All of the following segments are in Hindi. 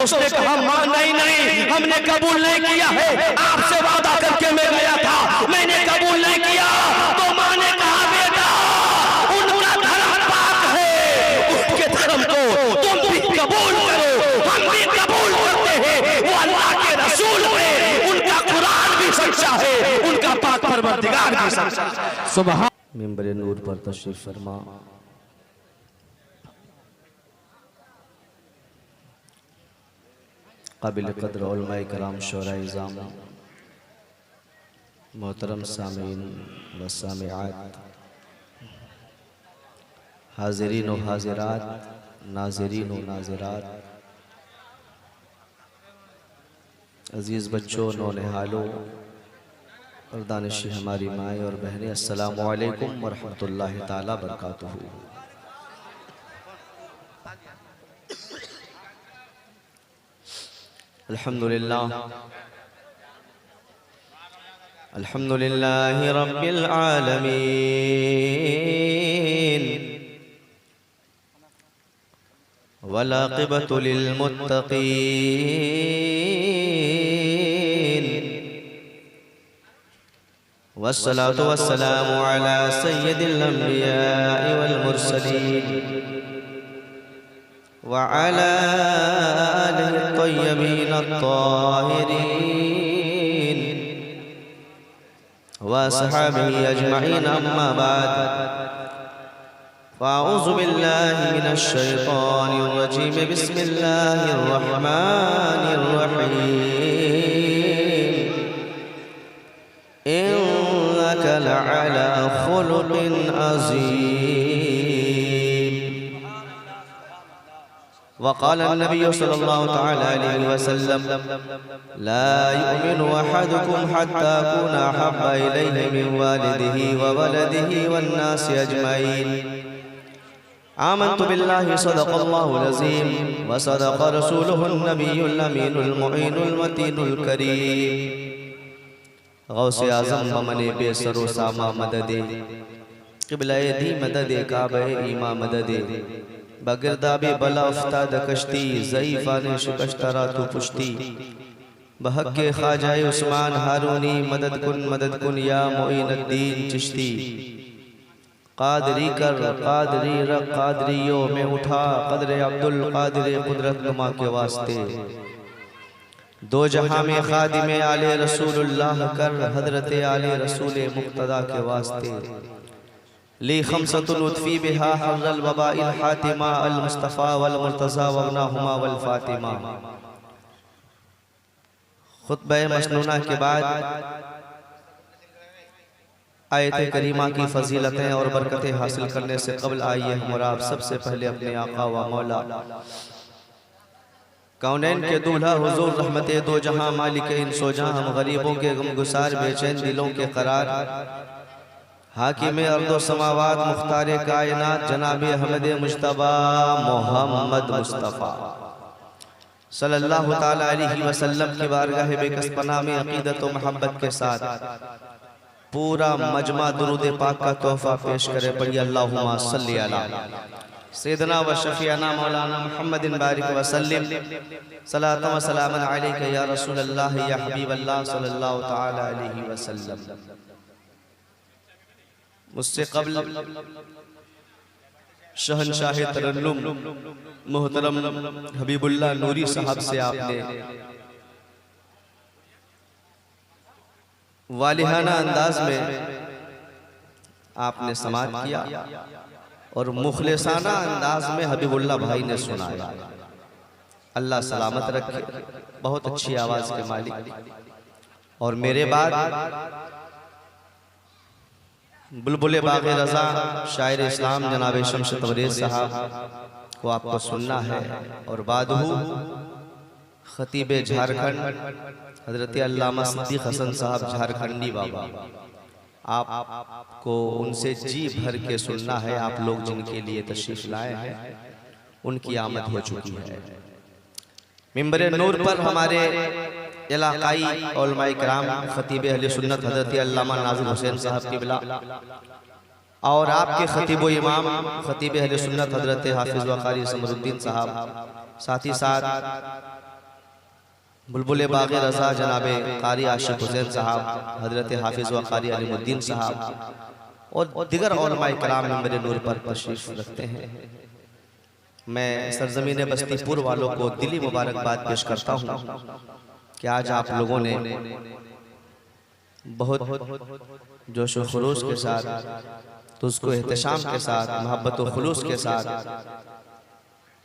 उसने कहा मां नहीं नहीं, हमने कबूल नहीं किया है, आपसे वादा करके मैं गया था, मैंने कबूल नहीं किया। तो मां ने कहा बेटा उनका धर्म पाक है, उनके धर्म को तुम भी कबूल करो, हम भी कबूल करते हैं। वो अल्लाह के रसूल है, उनका कुरान भी सच्चा है, उनका पाक परवरदिगार भी सच्चा है। सुभान। मिंबर नूर पर तशरीफ फरमा। काबिल कदर उलमाए कराम शोराए इज़ाम, मोहतरम सामीन व सामिआत, हाज़िरीन व हाज़िरात, नाज़रीन व नाज़िरात, अज़ीज़ बच्चों, नौनिहालों और दानिशी हमारी माएँ और बहनें, अस्सलामु अलैकुम व रहमतुल्लाहि ताला बरकातुहू। अल्हम्दुलिल्लाह अल्हम्दुलिल्लाहि रब्बिल आलमीन वल आक़िबतु लिल मुत्तक़ीन वस्सलातु वस्सलामु अला सय्यिदिल अंबिया'i वल मुरसलीन व अला आलिहि तय्यबीन अत्ताहिरीन व अस्हाबिही अजमईन, अम्मा बाद, फ़अऊज़ु बिल्लाहि मिनश शैतानिर रजीम, बिस्मिल्लाहिर रहमानिर रहीम, इन्नका लअला खुलुक़िन अज़ीम। वक़ाल नबी सल्लल्लाहु तआला अलैहि वसल्लम, ला युमिनु अहदुकुम हत्ता अकूना अहब्बा इलैहि मिन वालिदिही व वलदिही वन्नासि अजमईन। आमन्तु बिल्लाहि सदक़ल्लाहुल अज़ीम व सदक़ रसूलुहुन नबियुल अमीनुल मुईनुल मतीनुल करीम। गौसे आज़म बमने बेसरो सामा मददे, क़िबलाए दी मददे काबे ईमा मददे, बगिरदाबे बला उफ्ताद कश्ती, ज़ईफ़ाने शिकस्तरा तू पुश्ती, बहक़्क़े ख़ाजाए उस्मान हारूनी, मदद कुन या मोइनुद्दीन चिश्ती। क़ादरी कर क़ादरी रख क़ादरियो में उठा, क़द्रे अब्दुल क़ादिर कुदरत नुमा के वास्ते। दो जहां में ख़ादिमे आले रसूलुल्लाह कर, हज़रत आले रसूल मुक़्तदा के वास्ते। ली खमसतुल उत्फ़ी बिहा हर्रल वबाइल हातिमा, अल मुस्तफ़ा वल मुर्तज़ा वब्नाहुमा वल फ़ातिमा। खुतबा मसनूना के बाद आयत करीमा की फ़जीलतें और बरकतें हासिल करने से कबल आइए हम और आप सबसे पहले अपने आका व मौला कौनैन के दूल्हा हुज़ूर रहमते दो जहां मालिक इंसो जहां, हम गरीबों के गमगुसार बेचैन दिलों के करार, हाकिम अर्दो समावात मुख्तार कायनात जनाब अहमद मुज्तबा मोहम्मद मुस्तफ़ा सल्लल्लाहु ताला अलैहि वसल्लम की बारगाह बेकसपना में अक़ीदत व मोहब्बत के साथ पूरा मजमा दुरूद पाक का तोहफा पेश करे। पढ़िए अल्लाहुम्मा सल्ली अला सय्यदना व शफ़ीअना मौलाना मुहम्मदिन बारिक वसल्लिम, सलातु व सलामन अलैका या रसूलल्लाह या हबीबल्लाह सल्लल्लाहु ताला अलैहि वसल्लम। मुझसे कबल शहनशाह तरन्नुम मोहतरम हबीबुल्लाह नूरी साहब से आपने वालिहाना अंदाज में आपने समात किया और मुखलिसाना अंदाज में हबीबुल्लाह भाई ने सुनाया। अल्लाह सलामत रखे, बहुत अच्छी आवाज के मालिक। और मेरे बाद बुलबुले बाग़े रज़ा शायर इस्लाम जनाब शम्स तबरेज़ साहब को आपको सुनना है। और बादहू खतीब झारखंड हज़रत अल्लामा सिद्दीक़ हसन साहब झारखंडी बाबा, आपको उनसे जी भर के सुनना है। आप लोग जिनके लिए तशरीफ़ लाए हैं उनकी आमद हो चुकी है। मिंबर नूर पर हमारे इलाकाई उलमाए किराम खतीब अहले सुन्नत हज़रत अल्लामा नाज़िर हुसैन साहब क़िबला और आपके खतीब व इमाम खतीब अहले सुन्नत हज़रत हाफिज़ व क़ारी समरुद्दीन साहब, साथ ही साथ बुलबुल बाग़ रज़ा जनाब कारी आशिक़ हुसैन साहब, हज़रत हाफिज़ व कारी अलीमुद्दीन साहब और दिगर उलमाए किराम मेरे नूर पर तशरीफ़ रखते हैं। मैं सरज़मीन बस्तीपुर वालों को दिली मुबारकबाद पेश करता हूँ कि आज आप लोगों ने बहुत जोश व खुलूस के साथ, तो उसको एहतशाम के साथ, मोहब्बत व खुलूस के साथ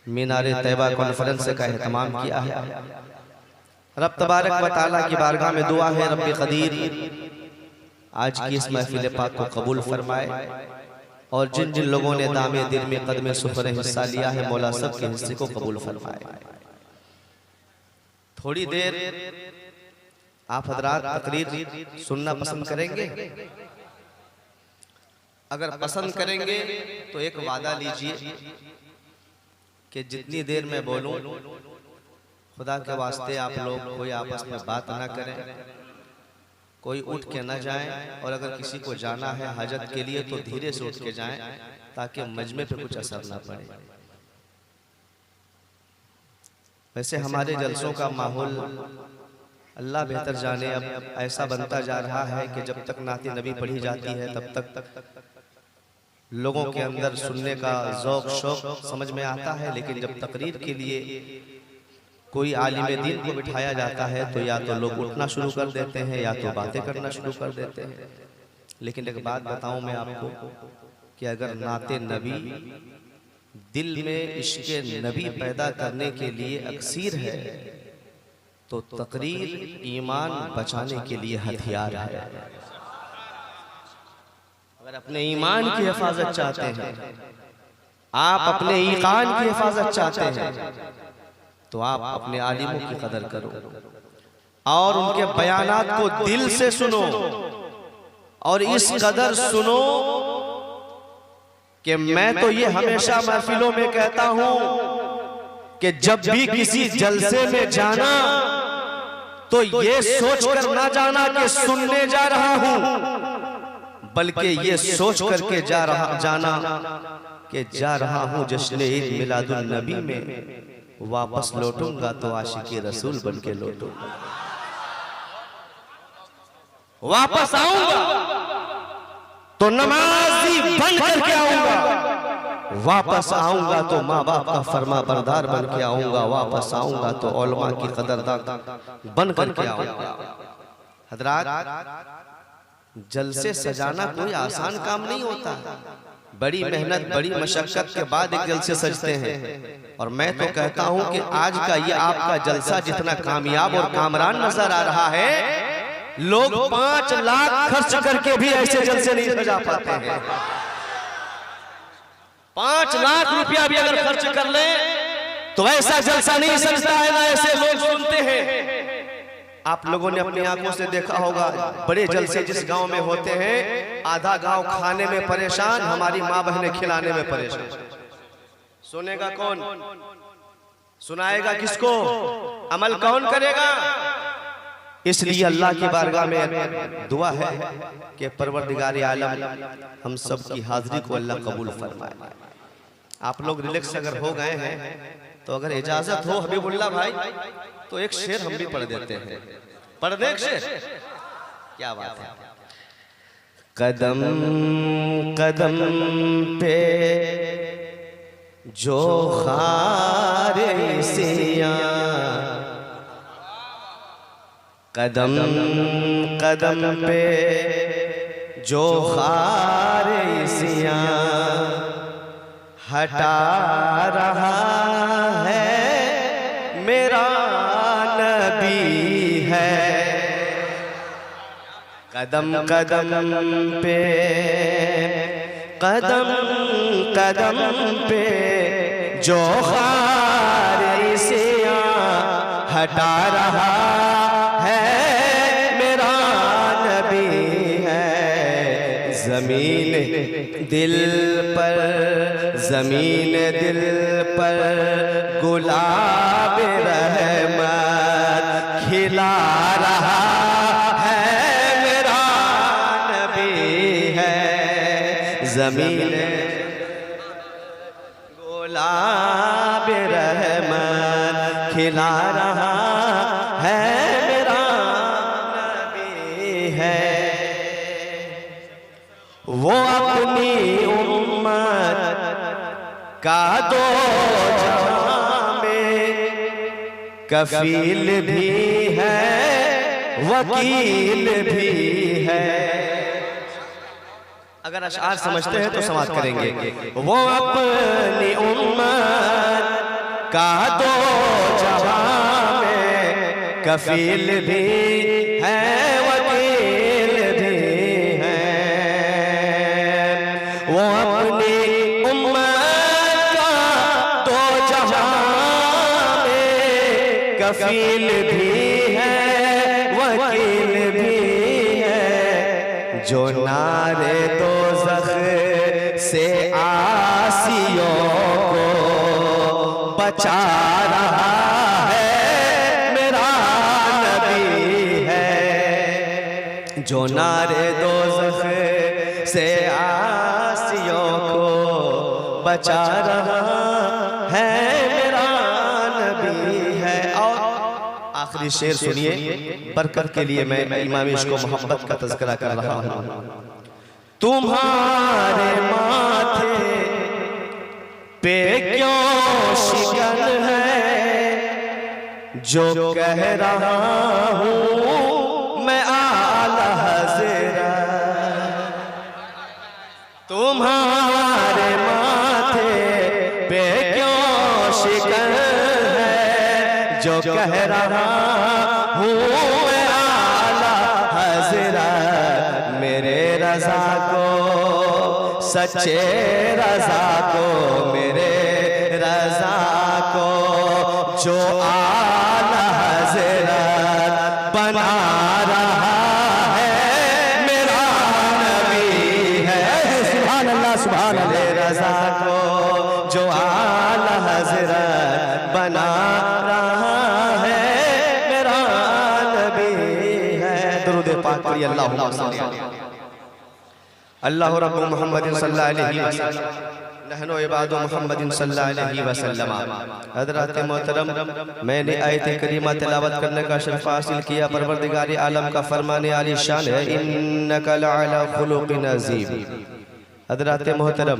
मीनार तैयबा कॉन्फ्रेंस का एहतमाम किया है। रब तबारक व तआला की बारगाह में दुआ है, रब्बे क़दीर आज की इस महफिल पाक को कबूल फरमाए और जिन जिन लोगों ने दामे दिल में कदमे सुफ़र हिस्सा लिया है, मौला सब के हिस्से को कबूल फरमाए। थोड़ी देर आप हजरात तकरीर सुनना पसंद करेंगे? अगर पसंद करेंगे तो एक वादा लीजिए कि जितनी देर मैं बोलूं, खुदा के वास्ते आप लोग कोई आपस में बात ना करें, कोई उठ के ना जाएं, और अगर किसी को जाना है हाजत के लिए तो धीरे से उठ के जाएं ताकि मजमे पे कुछ असर ना पड़े। वैसे हमारे जलसों का माहौल अल्लाह बेहतर जाने अब ऐसा बनता जा रहा है कि जब तक नाते नबी पढ़ी जाती है तब तक लोगों के अंदर सुनने का ज़ौक़ शौक़ समझ में आता है, लेकिन जब तकरीर के लिए कोई आलिम दीन को बिठाया जाता है तो या तो लोग उठना शुरू कर देते हैं या तो बातें करना शुरू कर देते हैं। लेकिन एक बात बताऊं मैं आपको कि अगर नाते नबी दिल में इश्क़े नबी पैदा करने के लिए अक्सीर है तो तकरीर ईमान बचाने के लिए हथियार है। अगर अपने ईमान की हिफाजत चाहते हैं, आप अपने ईकान की हिफाजत चाहते हैं, तो आप अपने आलिमों की कदर करो और उनके बयानात को दिल से सुनो, और इस कदर सुनो कि मैं तो ये हमेशा महफिलों में कहता हूं कि जब भी किसी जलसे में जाना तो ये सोच कर ना जाना कि सुनने जा रहा हूं, बल्कि ये सोच करके जाना कि जा रहा हूं जश्न ईद मिलादुन नबी में, वापस लौटूंगा तो आशिकी रसूल बन के लौटूंगा। वापस आऊंगा तो नमाजी बन करके आऊंगा, वापस आऊंगा तो माँ बाप का फरमा बरदार बन के आऊंगा, वापस आऊंगा तो उलमा की कदरदान बन करके आऊंगा। हजरात, जलसे सजाना कोई आसान काम नहीं होता, बड़ी मेहनत बड़ी मशक्कत के बाद एक जलसे सजते हैं। और मैं तो कहता हूं कि आज का ये आपका जलसा जितना कामयाब और कामरान नजर आ रहा है, लोग 5 लाख खर्च करके भी ऐसे जलसे नहीं सजा पाते हैं। 5 लाख रुपया भी अगर खर्च कर ले तो ऐसा जलसा नहीं सजता है, ना ऐसे लोग सुनते हैं। आप लोगों ने अपनी आंखों से देखा होगा, बड़े जलसे जिस गांव में होते हैं, आधा गांव खाने में परेशान, हमारी माँ बहनें खिलाने में परेशान। सुनेगा कौन? सुनाएगा किसको? अमल कौन करेगा? इसलिए अल्लाह की बारगाह में दुआ है कि परवरदिगार आलम हम सब की हाजिरी को अल्लाह कबूल फरमाए। आप लोग रिलैक्स अगर हो गए हैं तो अगर इजाजत हो हबीबुल्लाह भाई तो एक शेर हम भी पढ़ देते हैं। पढ़ दे एक शेर? क्या बात है। कदम कदम पे जो खारिसियां, कदम कदम पे जो खारिसियां हटा रहा है मेरा नबी है। कदम कदम पे, कदम कदम पे जो खारिसियां हटा रहा है मेरा नबी है। ज़मीन दिल पर, ज़मीन दिल पर गुलाब रहमत खिला रहा है मेरा नबी है। ज़मीन गुलाब रहमत खिला रहा है मेरा नबी है। वो अपनी उम्मत का दो जहां में कफील भी है, वकील भी है। अगर अशआर समझते हैं तो समाप्त करेंगे। वो अपनी उम्मत का दो जहां में कफील भी है, वकील भी है। वो अपनी उम्मत का दो जहां में कफील भी है, वकील भी है। जो नारे दोज़ख से आसियों को बचा रहा है, मेरा नबी है। जो नारे दोज़ख से आसियों को बचा रहा है, मेरा नबी है। और आखिरी शेर सुनिए, बरकत के लिए मैं इमाम इश्क़ व मोहब्बत का तज़किरा कर रहा हूँ। तुम्हारे माथे पे क्यों शिकन है, जो कह रहा हूँ मैं आला हज़रत। तुम्हारे माथे पे क्यों शिकन है, जो कह रहा हूँ मैं आला हज़रत। मेरे रज़ा को, सच्चे रज़ा को, मेरे रज़ा को जो आला हज़रत बना रहा है, मेरा नबी है। सुभान अल्लाह, सुभान अल्लाह। मेरे रज़ा को जो आला हज़रत बना रहा है, मेरा नबी है। दुरूद पाक पढ़िए। अल्लाहुम्मा सल्ली अल्लाह रब्बु मुहम्मदिन सल्लल्लाहु अलैहि वसल्लम, नहनु इबादु मुहम्मदिन सल्लल्लाहु अलैहि वसल्लम। हज़रात मोहतरम, मैंने आयत करीमा तिलावत करने का शर्फ हासिल किया। परवरदिगार आलम का फरमान आली शान है, इन्नका लअला खुलुक़िन अज़ीम। हज़रात मोहतरम,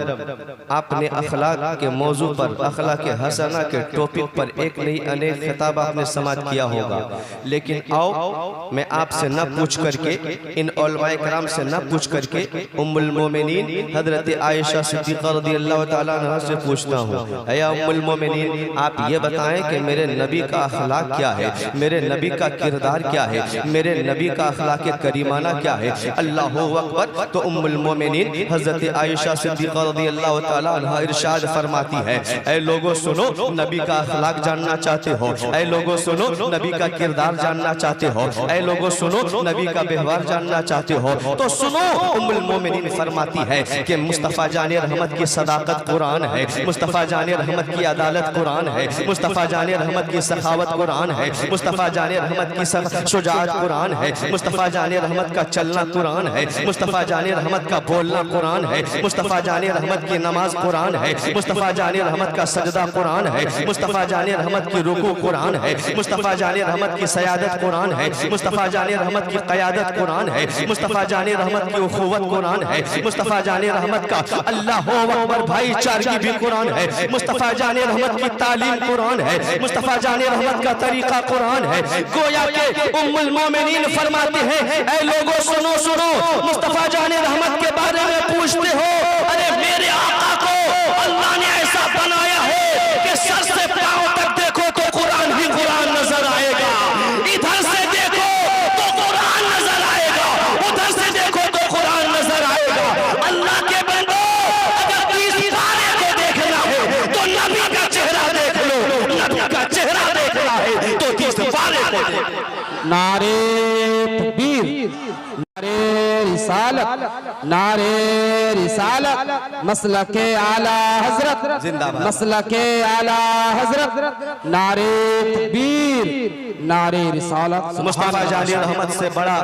आपने अखलाक के मौजू पर, अखलाक के हसना के टॉपिक पर एक नहीं अनेक खिताब आपने समाअत किया होगा। लेकिन आओ मैं आपसे न पूछ करके, इन उलमाए कराम से न पूछ करके, उम्मुल मोमिनीन हज़रत आयशा सिद्दीक़ा रज़ियल्लाहु ताला अन्हा से पूछता हूँ। या उम्मुल मोमिनीन, आप ये बताएं कि मेरे नबी का अखलाक क्या है, मेरे नबी का किरदार क्या है, मेरे नबी का अखलाक करीमाना क्या है। अल्लाहु अकबर। तो उम्मुल मोमिनीन हज़रत आयशा सिद्दीक़ा रज़ियल्लाहु ताला अन्हा इरशाद फरमाती है, ऐ लोगो सुनो, नबी का अखलाक जानना चाहते हो, ऐ लोगो सुनो, नबी का किरदार जानना चाहते हो, ऐ लोगो सुनो, नबी का व्यवहार जानना चाहते हो, तो सुनो। उम्मुल मोमिनीन फरमाती है कि मुस्तफ़ा जाने रहमत की सदाकत कुरान है, मुस्तफ़ा जाने रहमत की अदालत कुरान है, मुस्तफ़ा जाने रहमत की सखावत कुरान है, मुस्तफ़ा जाने रहमत की शुजाअत कुरान है, मुस्तफ़ा जाने रहमत का चलना कुरान है, मुस्तफ़ा जाने रहमत का बोलना कुरान है, मुस्तफ़ा जाने रहमत की नमाज कुरान है, मुस्तफ़ा जाने रहमत का सजदा कुरान है, मुस्तफ़ा जाने रहमत की रुकू कुरान है, मुस्तफ़ा जाने रहमत की सयादत कुरान है, मुस्तफ़ा जाने रहमत की क़यादत कुरान है, मुस्तफ़ा जाने रहमत की उख़ुवत कुरान है, मुस्तफ़ा जाने रहमत का अल्लाहु अकबर भाईचारगी भी कुरान है, मुस्तफ़ा जाने रहमत की तालीम कुरान है, मुस्तफ़ा जाने रहमत का तरीका कुरान है। गोया के उम्मुल मोमिनीन फरमाते हैं, ऐ लोगों सुनो सुनो, मुस्तफ़ा जाने रहमत के बारे में पूछते हो, अरे मेरे आका को अल्लाह ने ऐसा बनाया है कि सर से पांव तक देखो तो कुरान ही कुरान नजर आएगा, इधर से देखो तो कुरान नजर आएगा, उधर से देखो तो कुरान नजर आएगा। अल्लाह के बंदो, अगर 30 पारे को देखना है तो नबी का चेहरा देख लो, नबी का चेहरा देखना है तो 30 पारे को। नारे तकबीर। रिसालत, नारे रिसालत, मसलके आला हजरत जिंदाबाद, मसलके आला हजरत, नारे तकबीर, नारे रिसालत। मुस्तफा जानी रहमत से बड़ा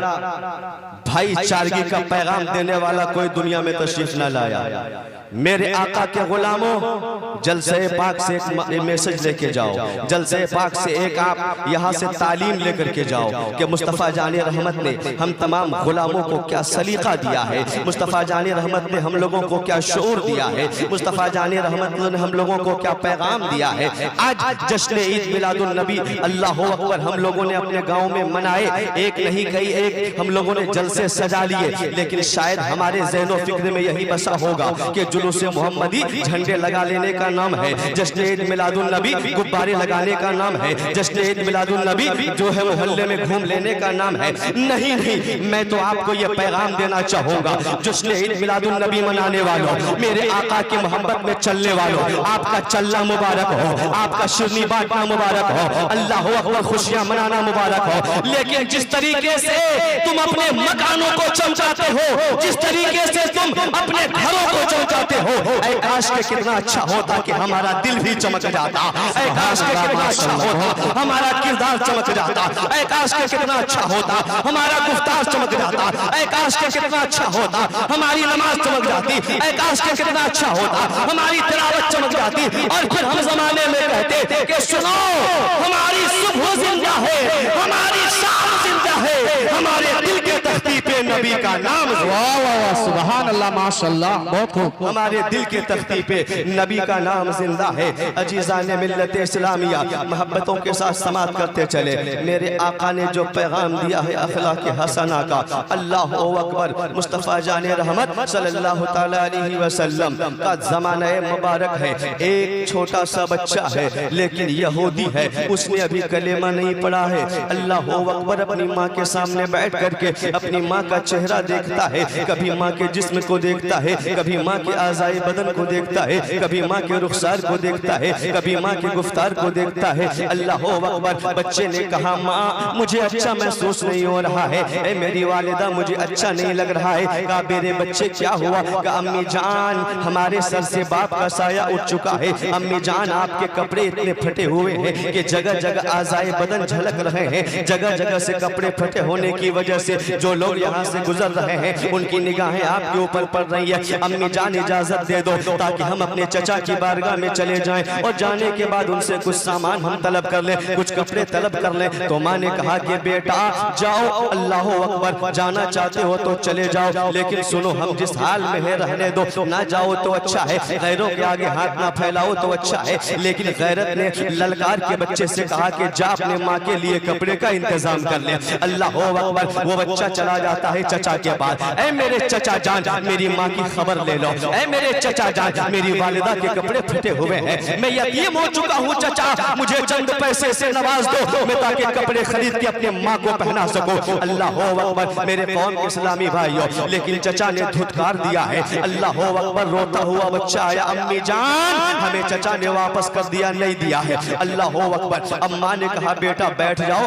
भाईचारगी का पैगाम देने वाला कोई दुनिया में तशरीफ न लाया। मेरे आका के गुलामों, जलसे पाक से एक मैसेज लेके जाओ, जलसे पाक से एक आप यहाँ से तालीम लेकर के जाओ कि मुस्तफ़ा जानी रहमत ने हम तमाम गुलामों को क्या सलीका दिया है, मुस्तफ़ा जानी रहमत ने हम लोगों को क्या शऊर दिया है, मुस्तफ़ा जानी रहमत ने हम लोगों को क्या पैगाम दिया है। आज जश्न ईद मिलादुन नबी अल्लाह अकबर हम लोगों ने अपने गाँव में मनाए, एक नहीं कई एक हम लोगों ने जलसे सजा लिए, लेकिन शायद हमारे ज़हनो फिक्र में यही बसा होगा कि जुलूस मोहम्मदी झंडे लगा लेने का नाम है, जश्न ईद मिलादुन नबी गुब्बारे लगाने का नाम है, जश्न ईद मिलादुन नबी जो है मोहल्ले में घूम लेने का नाम है। नहीं नहीं, मैं तो आपको यह पैगाम देना चाहूंगा, जश्न ईद मिलादुन नबी मनाने वालों, मेरे आका की मोहब्बत में चलने वालों, आपका चलना मुबारक हो, आपका शिरनी बांटना मुबारक हो, अल्लाह अकबर खुशियां मनाना मुबारक हो। लेकिन जिस तरीके से तुम अपने मकानों को चमकाते हो, जिस तरीके से तुम अपने घरों को चमकाते हो, ऐ काश के कितना अच्छा होता कि हमारा दिल भी चमक जाता, ऐ काश के कितना अच्छा होता हमारा किरदार चमक जाता, ऐ काश के कितना अच्छा होता हमारा गुफ्तार चमक जाता, ऐ काश के कितना अच्छा होता हमारी नमाज चमक जाती, ऐ काश के कितना अच्छा होता हमारी तिलावत चमक जाती। और फिर हम जमाने में कहते कि सुनो हमारी सुबह जिंदा है, हमारी शाम जिंदा है, हमारे दिल के तख्ती पे नबी का नाम, वाह वाह वाह, सुभान अल्लाह, माशाअल्लाह, बहुत खूब, हमारे दिल के तख्ती पे नबी का नाम जिंदा है। अजीज़ान मिल्लत इस्लामिया, मोहब्बतों के साथ समात करते चले। मेरे आका ने जो पैगाम दिया है अखलाक हसना का, अल्लाह अकबर, मुस्तफ़ा जाने रहमत सल्लल्लाहु तआला अलैहि वसल्लम का ज़माना मुबारक है। एक छोटा सा बच्चा है लेकिन यहूदी है, उसने अभी कलेमा नहीं पढ़ा है। अल्लाह अकबर अपनी माँ के सामने बैठ करके अपनी माँ का चेहरा देखता है, कभी माँ के जिस्म को देखता है, कभी माँ के आज़ाए बदन को देखता है, कभी माँ के रुखसार को देखता है, कभी माँ के गुफ्तार को देखता है। अल्लाह अकबर, बच्चे ने कहा माँ मुझे अच्छा महसूस नहीं हो रहा है, ए मेरी वालिदा मुझे अच्छा नहीं लग रहा है। कहा मेरे बच्चे क्या हुआ? कहा अम्मी जान हमारे सर से बाप का साया उठ चुका है, अम्मी जान आपके कपड़े इतने फटे हुए हैं कि जगह जगह आज़ाए बदन झलक रहे हैं, जगह जगह से कपड़े फटे होने की वजह से जो लोग यहाँ से गुजर रहे हैं उनकी निगाहें आपके ऊपर पड़ रही है। अम्मी जान इजाजत दे दो ताकि हम अपने चचा की बारगाह में चले जाएं और जाने के बाद उनसे कुछ सामान हम तलब कर लें, कुछ कपड़े तलब कर लें। तो माँ ने कहा कि बेटा जाओ, अल्लाह अकबर, जाना चाहते हो तो चले जाओ, लेकिन सुनो हम जिस हाल में है रहने दो, ना जाओ तो अच्छा है, गैरों के आगे हाथ ना फैलाओ तो अच्छा है। लेकिन गैरत ने ललकार के बच्चे से कहा कि जा अपने माँ के लिए कपड़े का इंतजाम कर ले। अल्लाह अकबर, वो बच्चा चला जाता है चचा के पास, ऐ मेरे चचा जान मेरी माँ की खबर ले लो, ऐ मेरे चचा जान मेरी वालिदा के कपड़े फटे हुए हैं, मैं यतीम हो चुका हूँ चचा, मुझे चंद पैसे से नवाज दो मैं ताकि कपड़े खरीद के अपने माँ को पहना सकूं। अल्लाह अकबर, मेरे कौम के इस्लामी भाइयों, लेकिन चचा ने धुतकार दिया है। अल्लाह अकबर, रोता हुआ बच्चा आया, अम्मी जान हमें चचा ने वापस कर दिया, नहीं दिया है। अल्लाह अकबर, अम्मा ने कहा बेटा बैठ जाओ,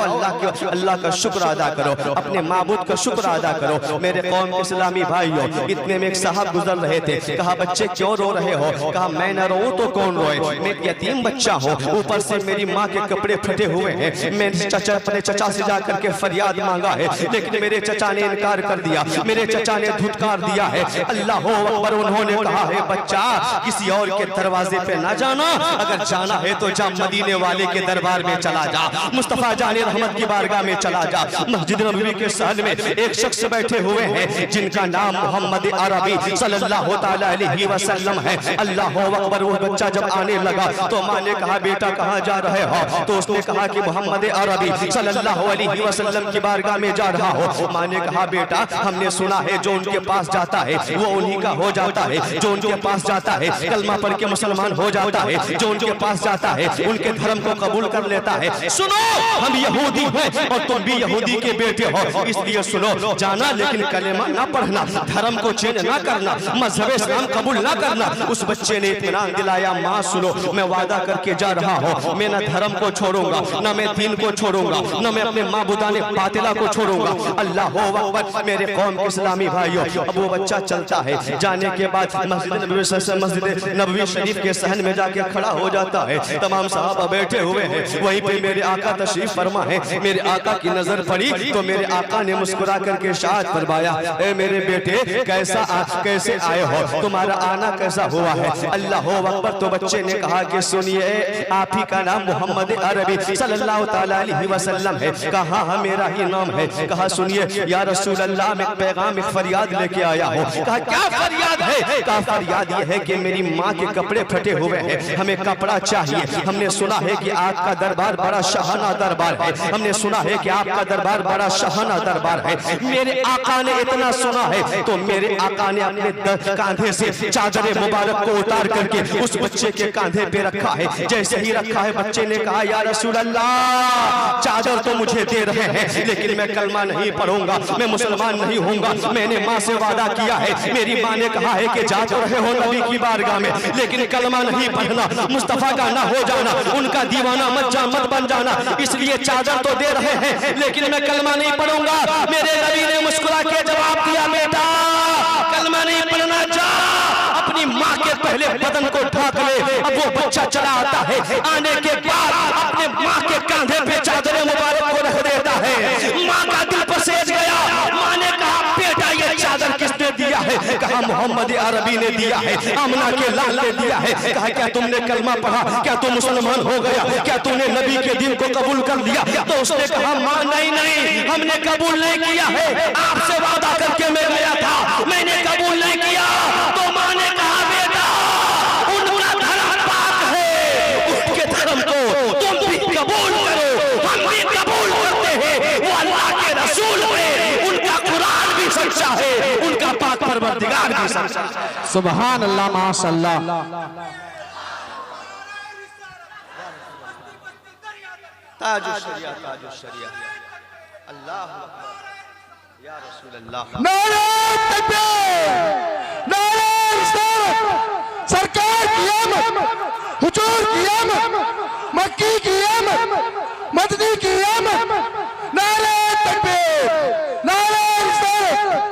अल्लाह का शुक्र अदा करो, अपने माबूद का शुक्र अदा करो। मेरे कौम के इस्लामी भाइयों, इतने में एक साहब गुजर रहे थे, कहा बच्चे क्यों रो रहे हो? कहा मैं न रोऊं तो कौन रोए, मैं यतीम बच्चा हूँ, ऊपर से मेरी माँ के कपड़े फटे हुए हैं, मैंने अपने चचा से जाकर के फरियाद मांगा है, लेकिन मेरे चचा ने इनकार कर दिया, मेरे चचा ने धुतकार दिया है। अल्लाह अकबर, उन्होंने कहा है बच्चा किसी और के दरवाजे पे ना जाना, अगर जाना है तो जा मदीने वाले के दरबार में चला जा, मुस्तफा जाने रहमत की बारगाह में चला जा। मस्जिद नबवी के साथ में एक शख्स बैठे हुए हैं जिनका नाम मोहम्मद अरबी सल्लल्लाहु तआला अलैहि वसल्लम है। अल्लाह अकबर, वो बच्चा जब आने लगा तो माँ ने कहा बेटा कहाँ जा रहे हो? तो उसने कहा कि मोहम्मद अरबी सल्लल्लाहु अलैहि वसल्लम की बारगाह में जा रहा हो। माँ ने कहा बेटा हमने सुना है जो उनके पास जाता है वो उन्हीं का हो जाता है, जो उनके पास जाता है कलमा पढ़ के मुसलमान हो जाता है, जो उनके पास जाता है उनके धर्म को कबूल कर लेता है। सुनो हम यहूदी हैं और तुम भी यहूदी के बेटे हो, इसलिए सुनो जाना लेकिन लेकिन कलेमा ना पढ़ना, धर्म को चेंज ना करना, मजहब इस्लाम कबूल ना करना। उस बच्चे ने इत्मीनान दिलाया, माँ सुनो मैं वादा करके जा रहा हूँ, मैं ना धर्म को छोड़ूंगा, ना मैं दीन को छोड़ूंगा, ना मैं अपने माबूदाने बातिला को छोड़ूंगा। अल्लाह अकबर। मेरे कौम के इस्लामी भाइयों, अब वो बच्चा चलता है, जाने के बाद मस्जिद नबवी शरीफ के सहन में जाके खड़ा हो जाता है। तमाम साहबा बैठे हुए हैं, वहीं पे मेरे आका तशरीफ फरमा है। मेरे आका की नजर पड़ी तो मेरे आका ने मुस्कुरा करके इरशाद फरमाया, ए मेरे बेटे कैसे आए हो, तुम्हारा आना कैसा हुआ है? अल्लाह अकबर। तो बच्चे ने कहा कि सुनिए, आप ही का नाम मोहम्मद अरबी सल्लल्लाहु तआला अलैहि वसल्लम है। कहा हाँ मेरा ही नाम है। कहा सुनिए या रसूल अल्लाह, मैं पैगाम एक फरियाद लेके आया हूँ। कहा क्या फरियाद है? कहा फरियाद ये है कि मेरी माँ के कपड़े फटे हुए हैं, हमें कपड़ा चाहिए। हमने सुना है कि आपका दरबार बड़ा शाहाना दरबार है, हमने सुना है कि आपका दरबार बड़ा शाहाना दरबार है। मेरे आका ने इतना सुना है तो मेरे आका ने अपने कांधे से चादर मुबारक को उतार करके उस बच्चे के कांधे पे रखा है। जैसे ही रखा है, बच्चे ने कहा या रसूल अल्लाह, चादर तो मुझे दे रहे हैं लेकिन मैं कलमा नहीं पढ़ूंगा, मैं मुसलमान नहीं होऊंगा। मैंने माँ से वादा किया है, मेरी माँ ने कहा है कि जा तो रहे हो नबी की बारगाह में, लेकिन कलमा नहीं पढ़ना, मुस्तफा का ना हो जाना, उनका दीवाना मत बन जाना, इसलिए चादर तो दे रहे हैं लेकिन मैं कलमा नहीं पढ़ूंगा। मेरे नबी ने मुस्कुरा के जवाब दिया, बेटा कलमा नहीं पढ़ना, जा अपनी माँ के पहले बदन को ढाक ले। अब वो बच्चा चला आता है, आने के बाद अपने माँ के कंधे पे चादर मुबारक को रख देता है। माँ का दिल पसेज गया। माँ ने कहा बेटा ये चादर किसने दिया है? कहा मोहम्मद अरबी ने दिया है, आमना के लाल ने दिया है। कहा क्या तुमने कलमा पढ़ा? क्या तुम मुसलमान हो गया? क्या तूने नबी के दिन को कबूल कर लिया? तो उसने कहा माँ नहीं, हमने कबूल नहीं किया है, आपसे वादा करके मैं गया था, मैंने कबूल नहीं किया। तो माँ ने कहा बेटा उनका धर्म पाक है, उनके धर्म को तुम भी कबूल करो, हम भी कबूल करते हैं। वो अल्लाह के रसूल है, उनका कुरान भी सच्चा है, उनका पाक परवरदिगार भी सच्चा है। सुभान अल्लाह, माशाअल्लाह। ताजुश शरिया अल्लाह या रसूल अल्लाह। नारे तकबीर, नारे रिसालत, सरकार की आमद, हुजूर की आमद, मक्की की आमद, मदनी की आमद। नारे तकबीर, नारे रिसालत।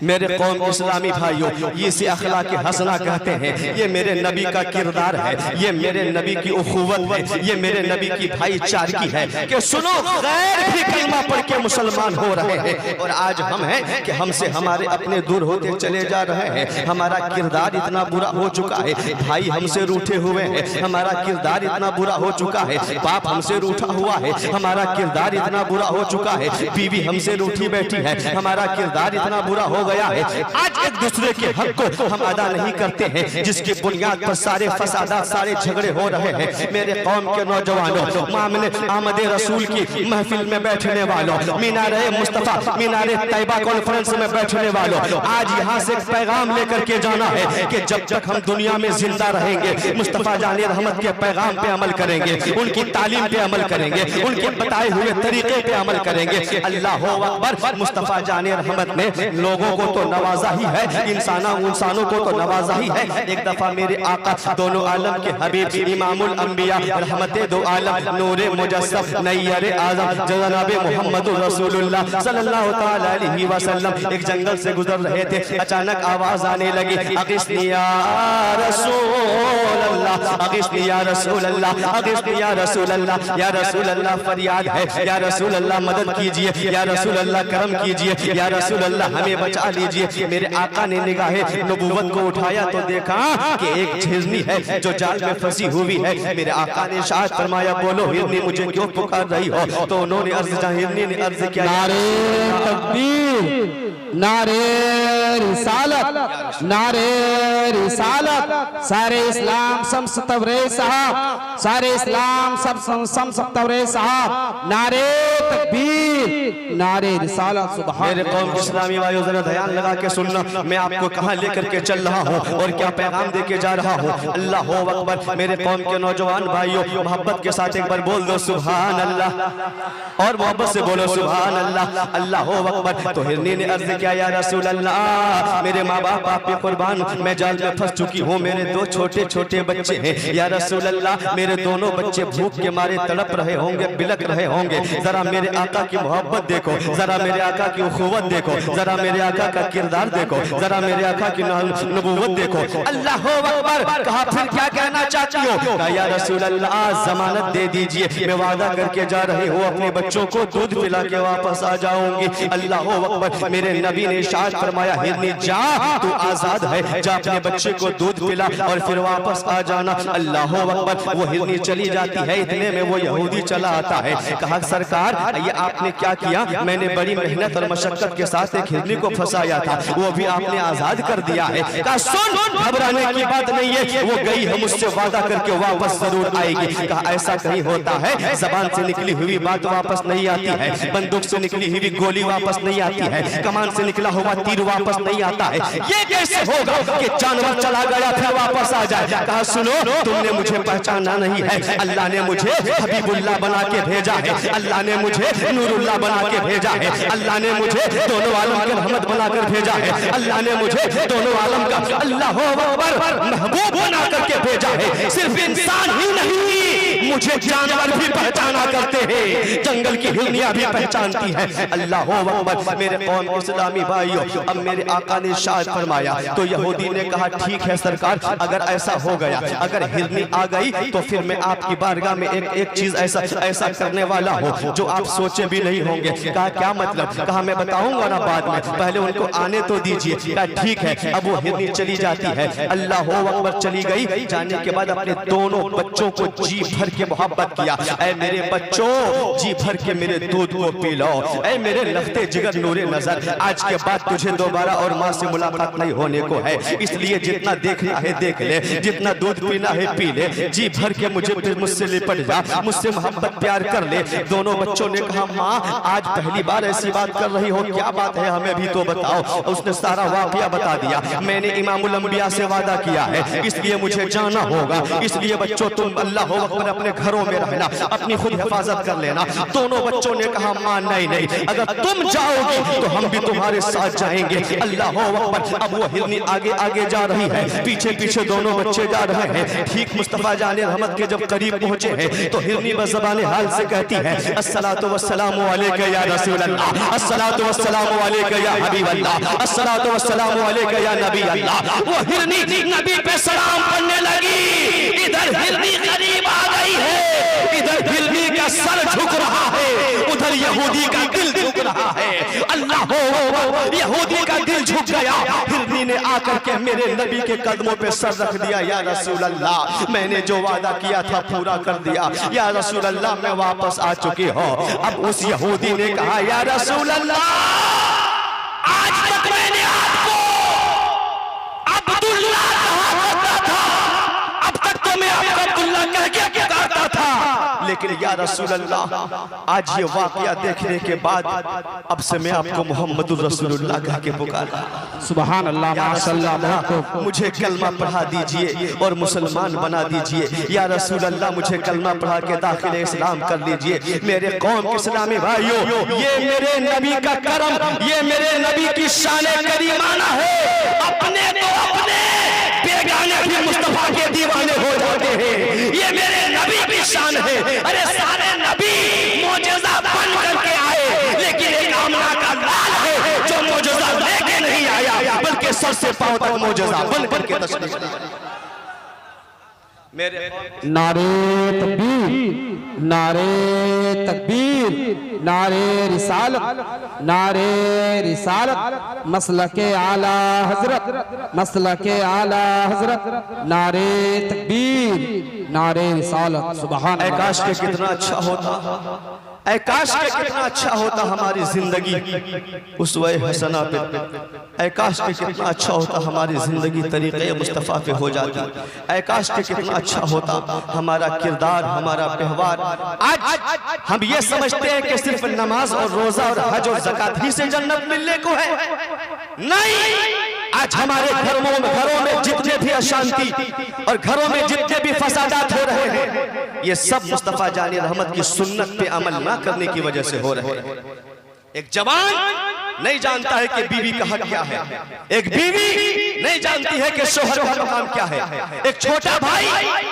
मेरे कौम इस्लामी भाइयों, ये से अखलाक हसना कहते हैं। ये मेरे नबी का किरदार है, ये मेरे नबी की उखुवत है, ये मेरे नबी की भाईचारगी है कि सुनो गैर भी कलमा पढ़ के मुसलमान हो रहे हैं। और आज हम हैं कि हमसे हमारे अपने दूर होते चले जा रहे हैं। हमारा किरदार इतना बुरा हो चुका है, भाई हमसे रूठे हुए हैं, हमारा किरदार इतना बुरा हो चुका है, बाप हमसे रूठा हुआ है, हमारा किरदार इतना बुरा हो चुका है, बीवी हमसे रूठी बैठी है, हमारा किरदार इतना बुरा हो गया है। आज एक दूसरे के हक को हम अदा नहीं करते हैं, जिसकी बुनियाद पर सारे फसादात, सारे झगड़े हो रहे हैं। मेरे कौम के नौजवानों, मामले आमद रसूल की महफिल में बैठने वालों, मीनारे मुस्तफा, मीनारे तैयबा कॉन्फ्रेंस में बैठने वालों, आज यहाँ से एक पैगाम लेकर के जाना है कि जब तक हम दुनिया में जिंदा रहेंगे, मुस्तफा जाने रहमत के पैगाम पे अमल करेंगे, उनकी तालीम पे अमल करेंगे, उनके बताए हुए तरीके पे अमल करेंगे। अल्लाह अकबर। मुस्तफा जाने रहमत ने लोगों को तो नवाजा ही है, इंसानों को तो नवाजा ही है। एक दफा मेरे आका दोनों आलम के हबीब इमामुल अंबिया रहमते दो आलम नूरे मुजस्सम नैयरे आज़म जनाबे मोहम्मद रसूलुल्लाह सल्लल्लाहु तआला अलैहि वसल्लम एक जंगल से गुजर रहे थे। अचानक आवाज आने लगी, अगिस्नी या रसूल अल्लाह, अगिस्नी या रसूल अल्लाह, अगिस्नी या रसूल अल्लाह, या रसूल अल्लाह फरियाद है, या रसूल अल्लाह मदद कीजिए, या रसूल अल्लाह करम कीजिए, या रसूल अल्लाह हमें बचा लीजिए। मेरे आका ने निगाहे नबूवत को उठाया तो देखा कि एक हिरनी है जो जाल में फंसी हुई है। मेरे आका ने इरशाद फरमाया, बोलो हिरनी मुझे क्यों पुकार रही हो? तो उन्होंने हिरनी ने अर्ज किया, नारे तकबीर, नारे रिसालत, नारे रिसालत। सारे इस्लाम समस्तवरे साहब, सारे इस्लाम सब समस्तवरे साहब। नारे तकबीर, नारे रिसालत, सुभान मेरे कौम के इस्लामी भाइयों जरा ध्यान लगा के सुनना, मैं आपको कहां लेकर के चल रहा हूं और क्या पैगाम दे के जा रहा हूं। अल्लाह अकबर। मेरे कौम के नौजवान भाइयों, मोहब्बत के साथ एक बार बोल दो सुभान अल्लाह, और मोहब्बत से बोलो सुभान अल्लाह। अल्लाह अकबर। तो हिरनी ने अर्ज किया, या रसूल अल्लाह, मेरे माँ बाप आप पे कुर्बान, मैं जाल में फंस चुकी हूँ, मेरे दो छोटे छोटे बच्चे हैं। या रसूल अल्लाह, मेरे दोनों बच्चे भूख के मारे तड़प रहे होंगे, बिलक रहे होंगे। जरा मेरे आका की मोहब्बत देखो, जरा मेरे आका की उखुवत देखो, जरा मेरे आका का किरदार देखो, जरा मेरे आका की नबूवत देखो। अल्लाह अकबर। कहा फिर क्या कहना चाहती हो? कहा या रसूल अल्लाह, जमानत दे दीजिए, मैं वादा करके जा रही हूँ अपने बच्चों को दूध पिला के वापस आ जाऊंगी। अल्लाह अकबर। मेरे नबी ने इरशाद फरमाया, हिरनी जा, तू आजाद है, जा अपने बच्चे को दूध पिला और फिर वापस आ जाना। अल्लाह अकबर। वो हिरनी चली जाती है, इतने में वो यहूदी चला आता है। कहा सरकार, ये आपने क्या किया? मैंने बड़ी मेहनत और मशक्कत के साथ एक हिरनी को फंसाया था, वो भी आपने आजाद कर दिया है। कहा सुन, घबराने की बात नहीं है, वो गई है, मुझसे वादा करके वापस जरूर आएगी। कहा ऐसा कहीं होता है? जबान से निकली हुई बात वापस नहीं आती है, बंदूक से निकली हुई गोली वापस नहीं आती है, कमान से निकला हुआ तीर वापस नहीं आता है। ये कैसे होगा कि जानवर चला गया फिर वापस आ जाए? कहा सुनो, तुमने मुझे पहचाना नहीं है, अल्लाह ने मुझे हबीबुल्लाह बना के भेजा है, अल्लाह ने मुझे नूरुल्लाह बना के भेजा है, अल्लाह ने मुझे दोनों आलम के रहमत बनाकर भेजा है, अल्लाह ने मुझे दोनों आलम का अल्लाह अकबर महबूब बना करके भेजा है। सिर्फ इंसान ही नहीं, मुझे जानवर भी पहचाना करते हैं, जंगल की हिरनियां भी पहचानती है। अल्लाह अकबर। मेरे कौम के इस्लामी भाइयों, अब मेरे आका ने इरशाद फरमाया, तो यहूदी ने कहा ठीक है सरकार, अगर ऐसा हो गया, अगर हिरनी आ गई तो फिर मैं आपकी बारगाह में एक चीज ऐसा करने वाला हूँ जो आप सोचे भी नहीं होंगे। कहा क्या मतलब? कहा मैं बताऊंगा ना बाद में, पहले उनको आने तो दीजिए। कहा ठीक है। अब वो हिरनी चली जाती है, अल्लाह अकबर, चली गई। जाने के बाद अपने दोनों बच्चों को जी भर के मोहब्बत किया, ऐ मेरे बच्चों, जी भर के मेरे दूध को पी लो, ऐ मेरे लफ्ते जिगर नूरे नजर, आज के बाद तुझे दोबारा और माँ से मुलाकात नहीं होने को है, इसलिए जितना देखना है देख ले, जितना दूध पीना है पी ले, जी भर के मुझसे लिपट जा, मुझसे मोहब्बत प्यार कर ले। दोनों बच्चों ने कहा माँ, आज पहली बार ऐसी बात कर रही हो, क्या बात है, हमें भी तो बताओ। उसने सारा वाकया बता दिया। मैंने इमामुल अंबिया से वादा किया है, इसलिए मुझे जाना होगा, इसलिए बच्चों तुम अल्लाह अकबर अपने घरों में रहना, अपनी खुद हिफाजत कर लेना। दोनों बच्चों ने कहा माँ नहीं नहीं, अगर तुम जाओगी तो हम भी तुम्हारे साथ जाएंगे। अल्लाह अकबर। अब वो हिरनी आगे आगे जा रही है, पीछे पीछे दोनों बच्चे जा रहे हैं। ठीक मुस्तफा जाने रहमत के जब करीब पहुंचे हैं तो हिरनी बज़बाने हाल से कहती है, अस्सलातु वस्सलामु अलैका या रसूल अल्लाह, अस्सलातु वस्सलामु अलैका या हबीब अल्लाह, अस्सलातु वस्सलामु अलैका या नबी अल्लाह। वो हिरनी नबी पे सलाम करने लगी। इधर हिरनी करीब आ गई है, इधर हिरनी का सर झुक रहा है, उधर यहूदी का दिल झुक रहा है। अल्लाह यहूदी का दिल झुक गया। हिरनी ने आकर के मेरे नबी के कदमों पे सर रख दिया, या रसूल अल्लाह, मैंने जो वादा किया था पूरा कर दिया, या रसूल अल्लाह, मैं वापस आ चुकी हूँ। अब उस यहूदी ने कहा, या रसूल अल्लाह, आज तक मैंने आपको अब्दुल्लाह कहा करता था, अब तक तो मैं आपको अब्दुल्लाह कह के पुकारता था, लेकिन या रसूल अल्लाह, आज ये वाकया देखने के बाद अब से मैं आपको मोहम्मदुर रसूलुल्लाह कह के पुकारा। सुभान अल्लाह, माशाअल्लाह। मुझे कलमा पढ़ा दीजिए और मुसलमान बना दीजिए। या रसूल अल्लाह, मुझे कलमा पढ़ा के दाखिल इस्लाम कर लीजिए। मेरे कौम के इस्लामी भाइयों, ये मेरे नबी का करम, ये मेरे नबी की शान करीमाना है। अपने तो अपने, बेगाने भी मुस्तफा के दीवाने हो जाते हैं। ये मेरे नबी की शान है। अरे सारे नबी मोजेज़ा बन करके आए, लेकिन एक आमना का लाल है जो मोजेज़ा लेके नहीं आया, बल्कि सर से पांव तक मोजेज़ा बन करके तशरीफ लाया। नारे तकबीर, नारे तकबीर, नारे रिसालत, नारे रिसालत, मसलके आला हजरत, मसलके आला हजरत, नारे तकबीर, नारे रिसालत। सुभान अल्लाह। काश के कितना अच्छा होता ऐ काश के कितना अच्छा होता हमारी जिंदगी उसवे हसना पे, ऐ काश के कितना अच्छा होता हमारी जिंदगी तरीक़े मुस्तफ़ा पे हो जाती, ऐ काश के कितना अच्छा होता हमारा किरदार, हमारा व्यवहार। आज हम ये समझते हैं कि सिर्फ नमाज और रोजा और हज और ज़कात ही से जन्नत मिलने को है, नहीं। आज हमारे घरों में जितने भी अशांति और घरों में जितने भी फसादात हो रहे हैं, ये सब मुस्तफ़ा जाने रहमत की सुन्नत पे अमल ना करने की वजह से हो रहे हैं। एक जवान नहीं जानता है कि बीवी का हक क्या है, एक बीवी नहीं जानती है कि शोहर का मकाम क्या है, एक छोटा भाई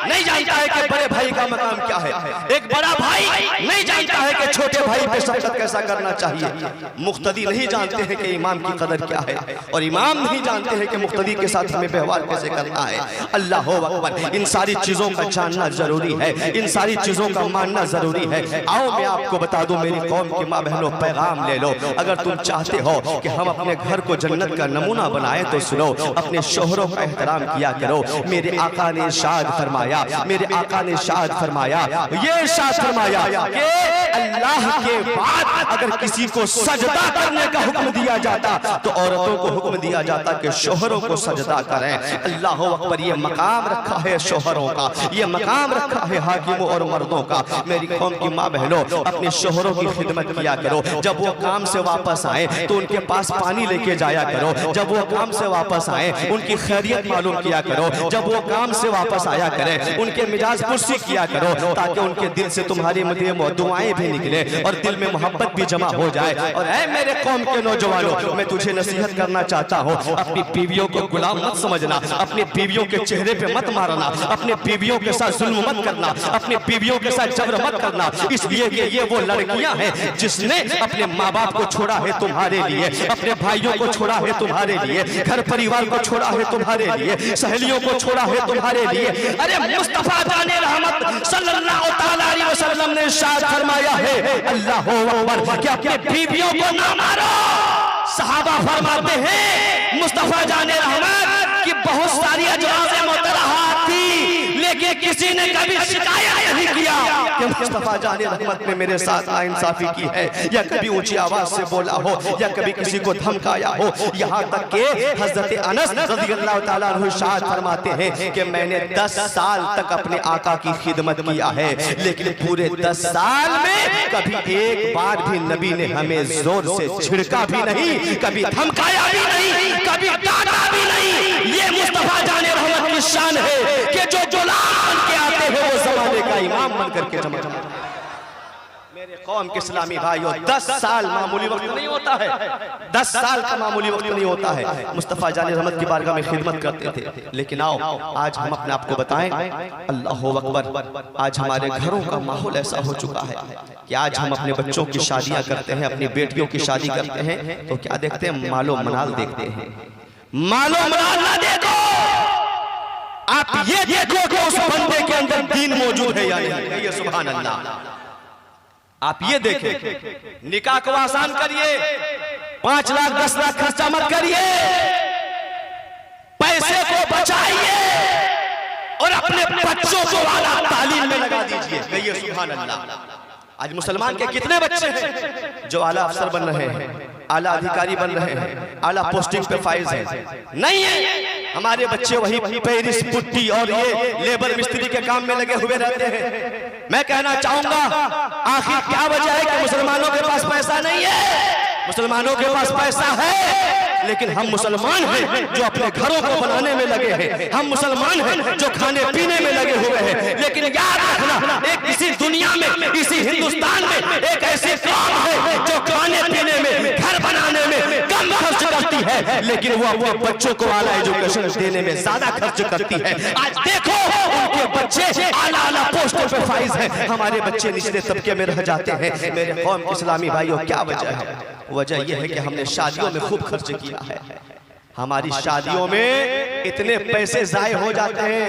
नहीं जानता है कि बड़े भाई का मकाम क्या है, एक बड़ा भाई नहीं जानता है कि छोटे भाई पे शफ़क़त कैसा करना चाहिए, मुक़्तदी नहीं जानते हैं कि इमाम की कदर क्या है, और इमाम नहीं जानते हैं कि मुक़्तदी के साथ हमें व्यवहार कैसे करना है। अल्लाह अकबर। इन सारी चीज़ों का जानना जरूरी है, इन सारी चीज़ों का मानना जरूरी है। आओ मैं आपको बता दूं मेरी कौम की माँ बहनों, पैगाम ले लो। अगर तुम चाहते हो कि हम अपने घर को जन्नत का नमूना बनाए तो सुनो, अपने शोहरों का एहतराम किया करो। मेरे आका ने इरशाद फरमाया, मेरे आका ने इरशाद फरमाया, ये इरशाद फरमाया कि अल्लाह के बाद अगर किसी को सजदा करने का हुक्म दिया जाता तो औरतों को हुक्म दिया जाता कि शोहरों को सजदा करें। अल्लाह अकबर। ये मकाम रखा है शोहरों का, ये मकाम रखा है हाकिमों और मर्दों का। मेरी कौम की माँ बहनों, अपने शोहरों की खिदमत किया करो। जब वो काम से वापस आए तो उनके पास पानी लेके जाया करो। जब वो काम से वापस आए उनकी खैरियत मालूम किया करो। जब वो काम से वापस आया करें उनके मिजाज पुरसी किया करो, ताकि उनके दिल से तुम्हारी मुझे दुआएं भी निकले और दिल में मोहब्बत भी जमा हो जाए। और ऐ मेरे कौम के नौजवानों, मैं तुझे नसीहत करना चाहता हूँ, अपनी बीवियों को गुलाम मत समझना, अपनी बीवियों के चेहरे पे मत मारना, अपने बीवियों के साथ जुल्म मत करना, अपने बीवियों के साथ जबर मत करना, इसलिए कि ये वो लड़कियां हैं जिसने अपने माँ बाप को छोड़ा है तुम्हारे लिए, अपने भाइयों को छोड़ा है तुम्हारे लिए, घर परिवार को छोड़ा है तुम्हारे लिए, सहेलियों को छोड़ा है तुम्हारे लिए। अरे मुस्तफा जाने रहमत सल्लल्लाहु तआला अलैहि वसल्लम ने इरशाद फरमाया है, अल्लाहु अकबर, कि अपने बीवियों को ना मारो। सहाबा फरमाते हैं मुस्तफा जाने रहमत कि बहुत सारी अजवाज़े मुतरहात थी, लेकिन किसी ने कभी शिकायत नहीं किया कि मुस्तफा जाने रहमत ने मेरे साथ नाइंसाफी की है, या कभी ऊंची आवाज से बोला हो, या कभी किसी को धमकाया हो। यहाँ तक के हजरत अनस रज़ियल्लाहु ताला अन्हु इरशाद फरमाते हैं कि मैंने 10 साल तक अपने आका की खिदमत किया है, लेकिन पूरे 10 साल में कभी एक बार भी नबी ने हमें जोर से छिड़का भी नहीं, कभी धमकाया भी नहीं, कभी डांटा भी नहीं। ये मुस्तफा जाने रहमत की शान है कि जो गुलाम के आते हैं वो ज़माने का इमाम बन करके जमा। मेरे कौम के इस्लामी भाइयों, 10 साल मामूली वक्त नहीं होता है, 10 साल का मामूली वक्त नहीं होता है। मुस्तफा जाने रहमत की बारगाह में खिदमत करते थे। लेकिन आओ आज हम अपने आप को बताएं, अल्लाहु अकबर, आज हमारे घरों का माहौल ऐसा हो चुका है कि आज हम अपने बच्चों की शादियां करते हैं, अपनी बेटियों की शादी करते हैं तो क्या देखते हैं? मालो मनाल देखते हैं। मालो मनाल ना देखो, आप ये देखो कि उस बंदे के अंदर दीन मौजूद है या नहीं। ये सुभान अल्लाह। आप ये देखें, निकाह को आसान करिए, 5 लाख 10 लाख खर्चा मत करिए, पैसे को बचाइए और अपने बच्चों को आला तालीम में लगा दीजिए। ये सुभान अल्लाह। आज मुसलमान के कितने बच्चे हैं जो आला अफसर बन रहे हैं, आला अधिकारी बन रहे हैं, आला पोस्टिंग पे फाइज है? नहीं है। हमारे बच्चे वही पेरिस पुट्टी और ये लेबर मिस्त्री के काम में लगे हुए रहते हैं। मैं कहना चाहूंगा, आखिर क्या वजह है कि मुसलमानों के पास पैसा नहीं है? मुसलमानों के पास पैसा है, लेकिन हम मुसलमान हैं जो अपने घरों को बनाने में लगे हैं, हम मुसलमान हैं जो खाने पीने में लगे हुए हैं। लेकिन याद रखना, एक इसी दुनिया में, इसी हिंदुस्तान में एक ऐसी कौम है जो खाने पीने में, घर बनाने में कम खर्च करती है, लेकिन वो अपने बच्चों को आला एजुकेशन देने में ज्यादा खर्च करती है। आज देखो उनके बच्चे आला पोस्टों पे फाइज हैं, हमारे बच्चे निचले तबके में रह जाते हैं। मेरे कौम के इस्लामी भाइयों, क्या वजह है? वजह यह है कि हमने शादियों में खूब खर्च किया है। हमारी शादियों में इतने पैसे जाए हो जाते हैं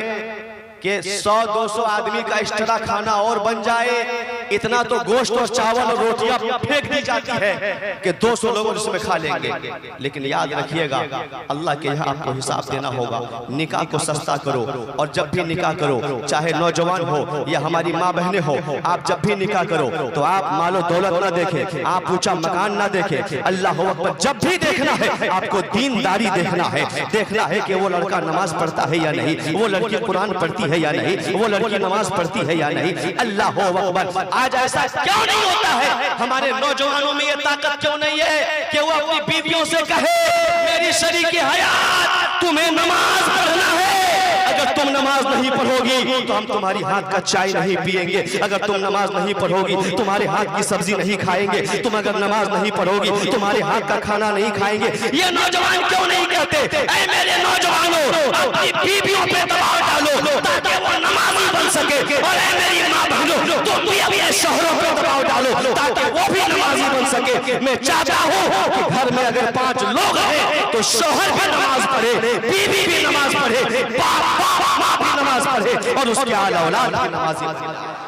कि 100-200 आदमी का एक्स्ट्रा खाना और बन जाए, इतना तो गोश्त और चावल और रोटियां फेंक दी जाती है कि 200 लोग इसमें खा लेंगे। लेकिन याद रखिएगा, अल्लाह के यहाँ आपको हिसाब देना होगा। निकाह को सस्ता करो, और जब भी निकाह करो, चाहे नौजवान हो या हमारी माँ बहनें हो, आप जब भी निकाह करो तो आप मालो दौलत ना देखें, आप ऊंचा मकान ना देखें। अल्लाह अकबर जब भी देखना है आपको दीनदारी देखना है, देखना है कि वो लड़का नमाज पढ़ता है या नहीं, वो लड़की कुरान पढ़ती है या नहीं, वो लड़की नमाज पढ़ती है या नहीं। अल्लाह अकबर, आज ऐसा क्यों नहीं होता है? हमारे नौजवानों में ये ताकत क्यों नहीं है कि वो अपनी बीवियों से कहे मेरी शरीके हयात तुम्हें नमाज पढ़ना है, अगर तुम नमाज नहीं पढ़ोगी तो हम तुम्हारी हाथ का चाय नहीं पिएंगे, अगर तुम नमाज नहीं पढ़ोगी तुम्हारे हाथ की सब्जी नहीं खाएंगे, तुम अगर नमाज नहीं पढ़ोगी तुम्हारे हाथ का खाना नहीं खाएंगे। ये नौजवान क्यों नहीं कहते ऐ मेरे नौजवानों अपनी बीवियों पे दबाव डालो ताकि वो नमाजी बन सके, और ऐ मेरी माँ बहनों तुम भी अपने शोहरों पे दबाव डालो ताकि वो भी नमाजी बन सके। मैं चाहता हूँ कि घर में अगर 5 लोग हैं तो शोहर भी नमाज पढ़े, बीवी भी नमाज पढ़े, बाप माँ भी नमाज पढ़े, और उसके आला औलाद भी नमाजी बने।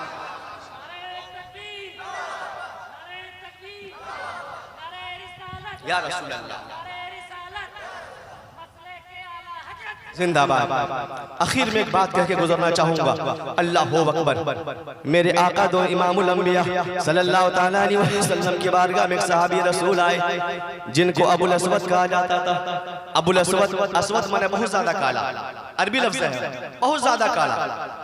या रसूल अल्लाह जिंदाबाद। आखिर में एक बात कह के गुजरना चाहूंगा, अल्लाह अकबर। मेरे आका दो इमामुल अंबिया सल्लल्लाहु तआला अलैहि वसल्लम की बारगाह में एक सहाबी रसूल आए जिनको अबुल अस्वद कहा जाता था। अबुल अस्वद, अस्वद माने बहुत ज्यादा काला, अरबी लफ्ज है, बहुत ज्यादा काला।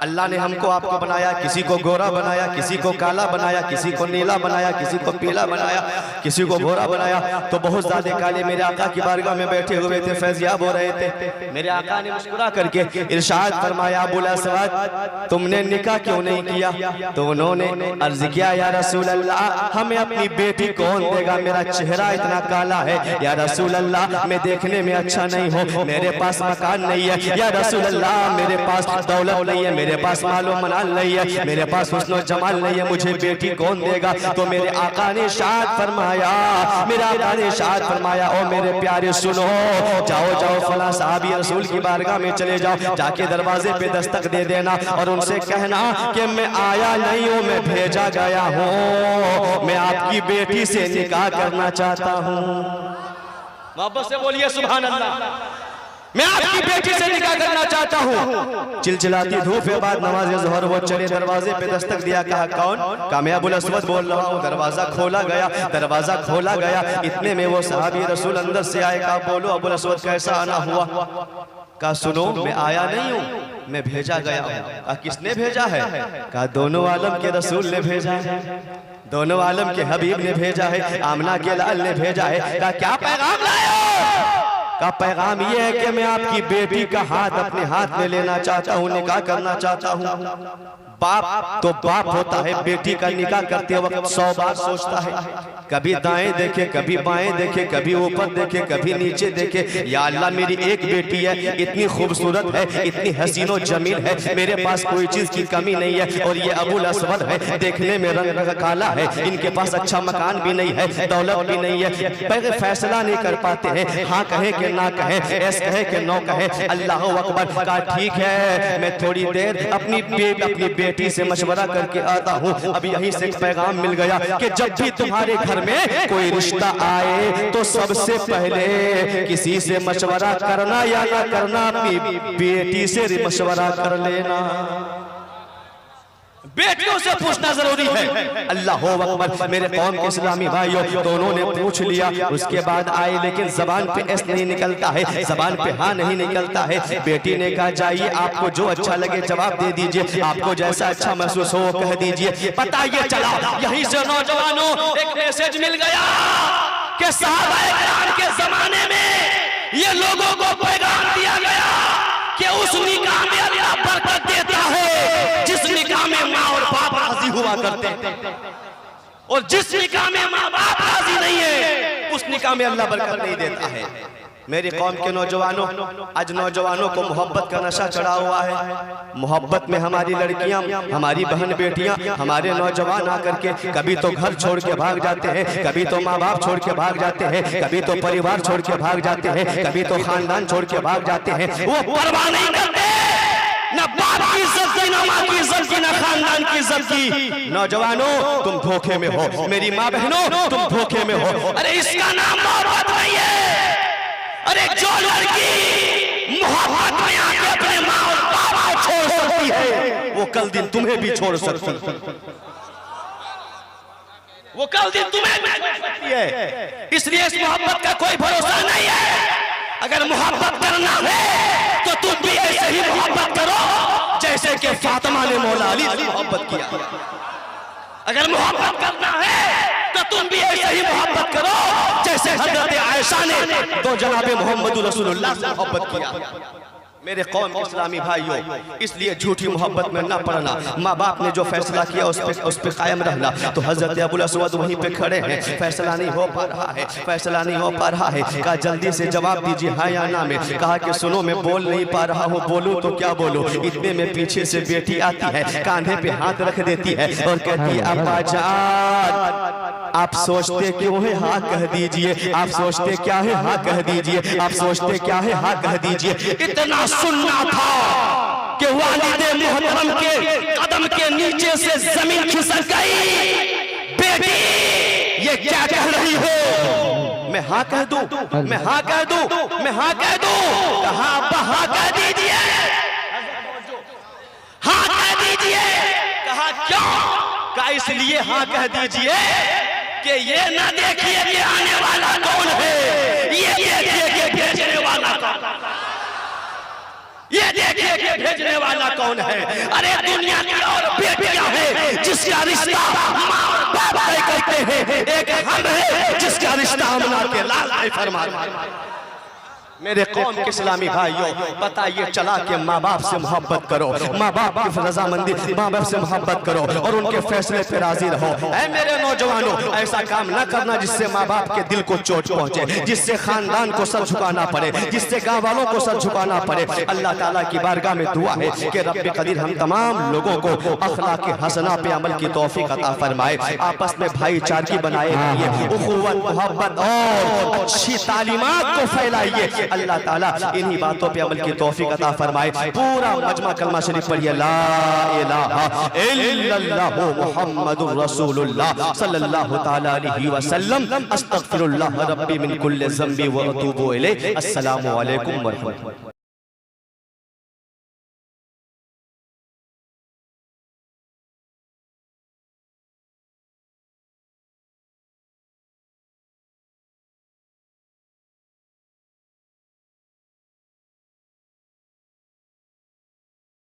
अल्लाह ने हमको आपको बनाया, किसी को गोरा बनाया, किसी को काला बनाया, किसी को नीला बनाया, किसी को पीला बनाया, किसी को गोरा बनाया। तो बहुत ज्यादा काले मेरे आका की बारगाह में बैठे हुए थे, फैज़याब हो रहे थे। मेरे आका ने मुस्कुरा करके इरशाद फरमाया, अबुल अस्वद तुमने निकाह क्यों नहीं किया? तो उन्होंने अर्ज किया, या रसूल अल्लाह हमें अपनी बेटी कौन देगा, मेरा चेहरा इतना काला है, या रसूल अल्लाह मैं देखने में अच्छा नहीं हूँ, मेरे पास मकान नहीं है, या रसूल अल्लाह मेरे पास दौलत नहीं है, मेरे पास मालो मनाल नहीं है, मेरे पास हुस्न जमाल नहीं है, मुझे बेटी कौन देगा? तो मेरे आका ने इरशाद फरमाया, मेरे आका ने इरशाद फरमाया, ओ मेरे प्यारे सुनो, जाओ जाओ फला साहबी रसूल की बारगाह में चले जाओ, जाके दरवाजे पे दस्तक दे देना और उनसे कहना कि मैं आया नहीं हूँ, मैं भेजा गया हूँ, मैं आपकी बेटी से निकाह करना चाहता हूँ। मोहब्बत से बोलिए सुभान अल्लाह। मैं आपकी बेटी से निकाह करना चाहता हूँ। चिलचिलाती धूप के बाद नमाज ज़ोहर वो चले, दरवाजे पे दस्तक दिया, कहा कौन? कहा मैं अबुल अस्वद बोल रहा हूँ। दरवाजा खोला गया, दरवाजा खोला गया, इतने में वो सहाबी रसूल अंदर से आए। कहा बोलो अबुल अस्वद कैसा आना हुआ? कहा सुनो मैं आया नहीं हूँ, मैं भेजा गया हूँ। कहा किसने भेजा है? कहा दोनों आलम के रसूल ने भेजा है, दोनों आलम के हबीब ने भेजा है, आमना के लाल ने भेजा है। कहा क्या पैगाम लाए हो? का पैगाम ये है कि मैं आपकी बेटी का हाथ अपने हाथ में लेना चाहता हूँ, निकाह करना चाहता हूँ। बाप तो बाप होता है, बेटी का निकाह करते वक्त 100 बार सोचता है, कभी दाएं देखे, कभी बाएं देखे, कभी ऊपर देखे, कभी नीचे देखे। या अल्लाह मेरी एक बेटी है, इतनी खूबसूरत है, इतनी हसीनो जमील है, मेरे पास कोई चीज की कमी नहीं है, और ये अबुल अस्वद है, देखने में रंग काला है, इनके पास अच्छा मकान भी नहीं है, दौलत भी नहीं है, पहले फैसला नहीं कर पाते हैं, हाँ कहे कि ना कहे, ऐस कहे कि नो कहे। अल्लाह अकबर। कहा ठीक है मैं थोड़ी देर अपनी बेटी से मशवरा करके आता हूँ। अब यहीं से एक पैगाम मिल गया कि जब भी तुम्हारे घर में कोई रिश्ता आए तो सबसे पहले किसी से मशवरा करना या ना करना, अपनी बेटी से मशवरा कर लेना, बेटियों से पूछना जरूरी है। अल्लाह अकबर। मेरे कौम के इस्लामी भाइयों, दोनों ने पूछ लिया, उसके बाद आए, लेकिन जबान पे एस नहीं निकलता है, जबान पे हाँ नहीं निकलता है। बेटी ने कहा जाइए, आपको जो अच्छा लगे जवाब दे दीजिए, आपको जैसा अच्छा महसूस हो कह दीजिए। पता ये चला, यहीं से नौजवानों एक मैसेज मिल गया कि सहाबा के जमाने में ये लोगों को पैगाम दिया गया कि उस निकाह में अल्लाह बरकत देता है जिस निकाह में माँ और बाप राजी हुआ करते हैं, और जिस निकाह में माँ बाप राजी नहीं है उस निकाह में अल्लाह बरकत नहीं देता है। मेरी कौम के नौजवानों, आज नौजवानों को मोहब्बत का नशा चढ़ा हुआ है। मोहब्बत में हमारी लड़कियां, हमारी बहन बेटियां, हमारे नौजवान आकर के कभी तो घर छोड़ के भाग जाते हैं, कभी तो माँ बाप छोड़ के भाग जाते हैं, कभी तो परिवार छोड़ के भाग जाते हैं, कभी तो खानदान छोड़ के भाग जाते हैं। वो परवाह नहीं करते ना बाप की इज्जत की, ना माँ की इज्जत की, ना खानदान की इज्जत की। नौजवानों तुम धोखे में हो, मेरी माँ बहनों तुम धोखे में हो। अरे इसका नाम मोहब्बत नहीं है। अरे जो लड़की मोहब्बत में आके अपने माँ और बाप को छोड़ सकती है, वो कल दिन तुम्हें भी छोड़ सकती है, वो कल दिन तुम्हें भी छोड़ सकती है। इसलिए इस मोहब्बत का कोई भरोसा नहीं है। अगर मोहब्बत करना है तो तुम भी ऐसे ही मोहब्बत करो जैसे कि फातिमा ने मौला अली से मोहब्बत किया। अगर मोहब्बत करना है तो तुम भी ऐसे ही मोहब्बत करो जैसे हजरत आयशा ने तो जनाबे मोहम्मद रसूलुल्लाह से मोहब्बत किया। मेरे कौम के इस्लामी भाइयों, इसलिए झूठी मोहब्बत में न पड़ना। माँ बाप ने जो फैसला किया उस पे कायम रहना। तो हजरत अबुल अस्वद वहीं पे खड़े हैं, फैसला नहीं हो पा रहा है, फैसला नहीं हो पा रहा है। कहा जल्दी से जवाब दीजिए हाँ या ना में। कहा कि सुनो मैं बोल नहीं पा रहा हूँ, बोलूँ तो क्या बोलूँ। इतने में पीछे से बेटी आती है, कांधे पे हाथ रख देती है और कहती है अब्बा जान आप सोचते क्यों है हाँ कह दीजिए, आप सोचते क्या है हाँ कह दीजिए, आप सोचते क्या है हाँ कह दीजिए। इतना सुनना था कि वालिदे मोहतरम के कदम के नीचे से जमीन खिसक गई। बेटी ये क्या कह रही हो? मैं हाँ कह दूं, मैं हाँ कह दूं, मैं हाँ कह दूं। कहा अब्बा हाँ कह दीजिए, हाँ कह दीजिए। कहा क्यों? कहा इसलिए हाँ कह दीजिए कि ये ना देखिए कि आने वाला कौन है, ये देखिए कि भेजने वाला कौन है, ये देखिए कि भेजने वाला कौन है। अरे दुनिया की और बेटियां हैं जिसका रिश्ता माँ और बाप तय करते हैं, एक हम है जिसका रिश्ता अमना के लाल तय फरमाते। मेरे कौम के इस्लामी भाइयों, पता ये चला कि माँ बाप से मोहब्बत करो, माँ बाप की रजामंदी, माँ बाप से मोहब्बत करो और उनके फैसले पे राजी रहो। ऐ मेरे नौजवानों, ऐसा काम न करना जिससे माँ बाप के दिल को चोट पहुंचे, जिससे खानदान को सर झुकाना पड़े, जिससे गाँव वालों को सर झुकाना पड़े। अल्लाह ताला की बारगाह में दुआ है कि रब्बे कदीर हम तमाम लोगों को अखलाक हसना पे अमल की तौफीक अता फरमाए, आपस में भाईचारगी बनाए रखिए, उखुवत मोहब्बत और अच्छी तालीमात को फैलाइए। अल्लाह ताला इन्हीं बातों पे अमल की तौफीक अता फरमाए। पूरा मजमा कलमा शरीफ पढ़िए, ला इलाहा इल्लल्लाहु मुहम्मदुर रसूलुल्लाह सल्लल्लाहु तआला अलैहि वसल्लम, अस्तगफिरुल्लाह रब्बी मिन कुल्लि ज़ंबी व अतूबु इलैह। अस्सलामु अलैकुम व रहमतुल्लाह।